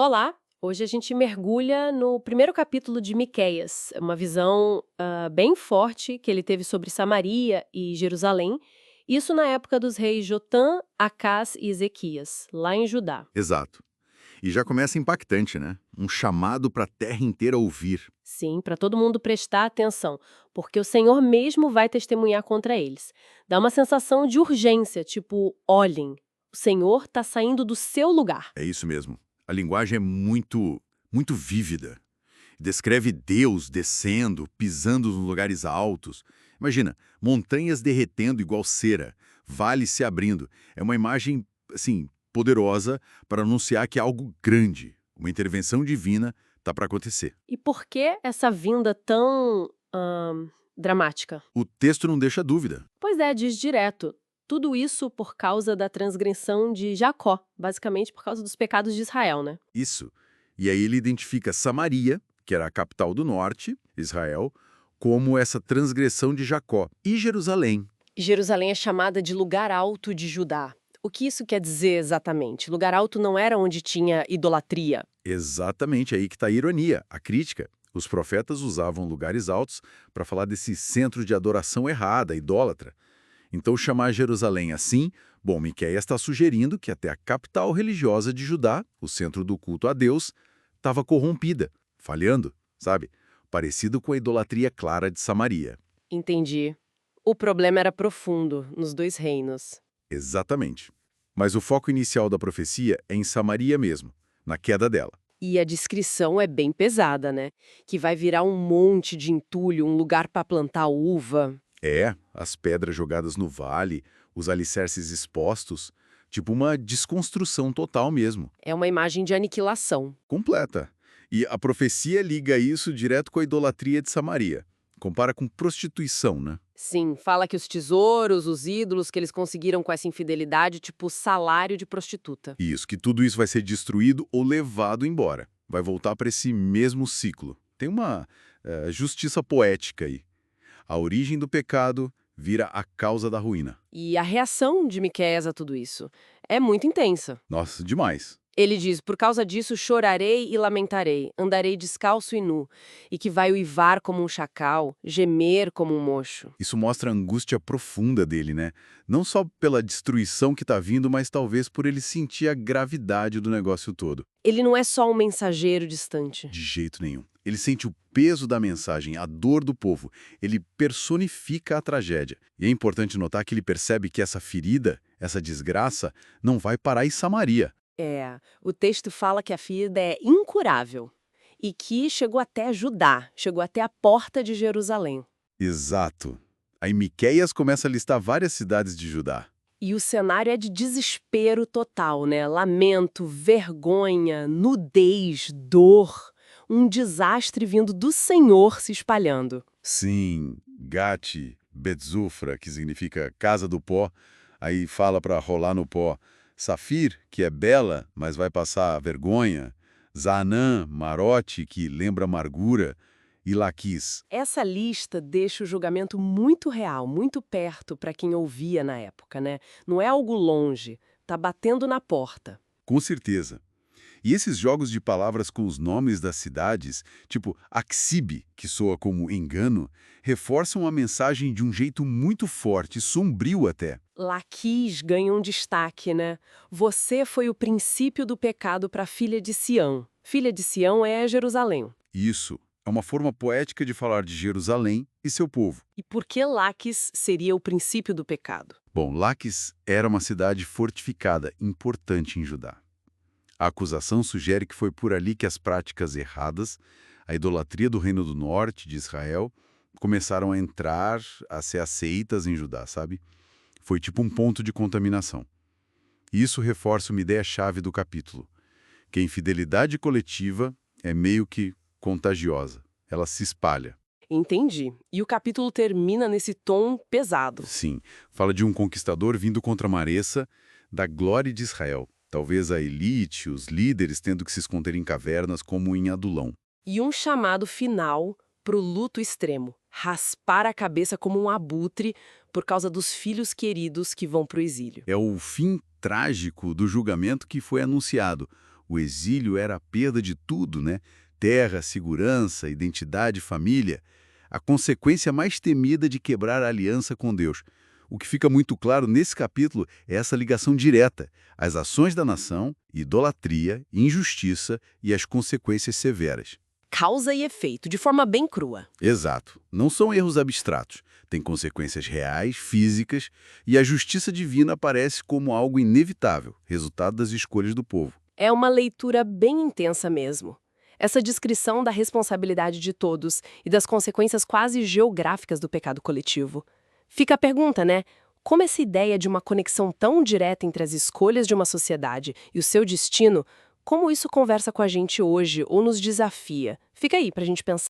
Olá! Hoje a gente mergulha no primeiro capítulo de Miqueias, uma visão bem forte que ele teve sobre Samaria e Jerusalém, isso na época dos reis Jotã, Acás e Ezequias, lá em Judá. Exato. E já começa impactante, né? Um chamado para a terra inteira ouvir. Sim, para todo mundo prestar atenção, porque o Senhor mesmo vai testemunhar contra eles. Dá uma sensação de urgência, tipo, olhem, o Senhor está saindo do seu lugar. É isso mesmo. A linguagem é muito vívida. Descreve Deus descendo, pisando nos lugares altos. Imagina, montanhas derretendo igual cera, vales se abrindo. É uma imagem, assim, poderosa para anunciar que algo grande, uma intervenção divina, está para acontecer. E por que essa vinda tão dramática? O texto não deixa dúvida. Pois é, diz direto. Tudo isso por causa da transgressão de Jacó, basicamente por causa dos pecados de Israel, né? Isso. E aí ele identifica Samaria, que era a capital do norte, Israel, como essa transgressão de Jacó, e Jerusalém. Jerusalém é chamada de lugar alto de Judá. O que isso quer dizer exatamente? Lugar alto não era onde tinha idolatria. Exatamente aí que está a ironia, a crítica. Os profetas usavam lugares altos para falar desse centro de adoração errada, idólatra. Então chamar Jerusalém assim, bom, Miqueias está sugerindo que até a capital religiosa de Judá, o centro do culto a Deus, estava corrompida, falhando, sabe? Parecido com a idolatria clara de Samaria. Entendi. O problema era profundo, nos dois reinos. Exatamente. Mas o foco inicial da profecia é em Samaria mesmo, na queda dela. E a descrição é bem pesada, né? Que vai virar um monte de entulho, um lugar para plantar uva. É, as pedras jogadas no vale, os alicerces expostos, tipo uma desconstrução total mesmo, É uma imagem de aniquilação. completa. E a profecia liga isso direto com a idolatria de Samaria. Compara com prostituição, né? Sim, fala que os tesouros, os ídolos que eles conseguiram com essa infidelidade, tipo salário de prostituta. Isso, que tudo isso vai ser destruído ou levado embora. Vai voltar para esse mesmo ciclo. Tem uma justiça poética aí. A origem do pecado vira a causa da ruína. E a reação de Miqueias a tudo isso é muito intensa. Nossa, demais. Ele diz: por causa disso chorarei e lamentarei, andarei descalço e nu, e que vai uivar como um chacal, gemer como um mocho. Isso mostra a angústia profunda dele, né? Não só pela destruição que está vindo, mas talvez por ele sentir a gravidade do negócio todo. Ele não é só um mensageiro distante. De jeito nenhum. Ele sente o peso da mensagem, a dor do povo. Ele personifica a tragédia. E é importante notar que ele percebe que essa ferida, essa desgraça, não vai parar em Samaria. É, o texto fala que a ferida é incurável e que chegou até Judá, chegou até a porta de Jerusalém. Exato. Aí Miqueias começa a listar várias cidades de Judá. E o cenário é de desespero total, né? Lamento, vergonha, nudez, dor. Um desastre vindo do Senhor se espalhando. Sim, Gati, Betzufra, que significa casa do pó, aí fala para rolar no pó. Safir, que é bela, mas vai passar vergonha. Zaanã, marote, que lembra amargura. E Laquis. Essa lista deixa o julgamento muito real, muito perto para quem ouvia na época, né? Não é algo longe, tá batendo na porta. Com certeza. E esses jogos de palavras com os nomes das cidades, tipo Axibe, que soa como engano, reforçam a mensagem de um jeito muito forte, sombrio até. Laquis ganha um destaque, né? Você foi o princípio do pecado para a filha de Sião. Filha de Sião é Jerusalém. Isso é uma forma poética de falar de Jerusalém e seu povo. E por que Laquis seria o princípio do pecado? Bom, Laquis era uma cidade fortificada, importante em Judá. A acusação sugere que foi por ali que as práticas erradas, a idolatria do Reino do Norte de Israel, começaram a entrar, a ser aceitas em Judá, sabe? Foi tipo um ponto de contaminação. E isso reforça uma ideia-chave do capítulo, que a infidelidade coletiva é meio que contagiosa. Ela se espalha. Entendi. E o capítulo termina nesse tom pesado. Sim, fala de um conquistador vindo contra a Maressa, da glória de Israel. Talvez a elite, os líderes tendo que se esconder em cavernas como em Adulão. E um chamado final para o luto extremo. Raspar a cabeça como um abutre por causa dos filhos queridos que vão para o exílio. É o fim trágico do julgamento que foi anunciado, O exílio era a perda de tudo, né? Terra, segurança, identidade, família. A consequência mais temida de quebrar a aliança com Deus. O que fica muito claro nesse capítulo é essa ligação direta. As ações da nação, idolatria, injustiça e as consequências severas. Causa e efeito, de forma bem crua. Exato. Não são erros abstratos. Tem consequências reais, físicas, e a justiça divina aparece como algo inevitável, resultado das escolhas do povo. É uma leitura bem intensa mesmo. Essa descrição da responsabilidade de todos e das consequências quase geográficas do pecado coletivo. Fica a pergunta, né? Como essa ideia de uma conexão tão direta entre as escolhas de uma sociedade e o seu destino, como isso conversa com a gente hoje ou nos desafia? Fica aí pra gente pensar.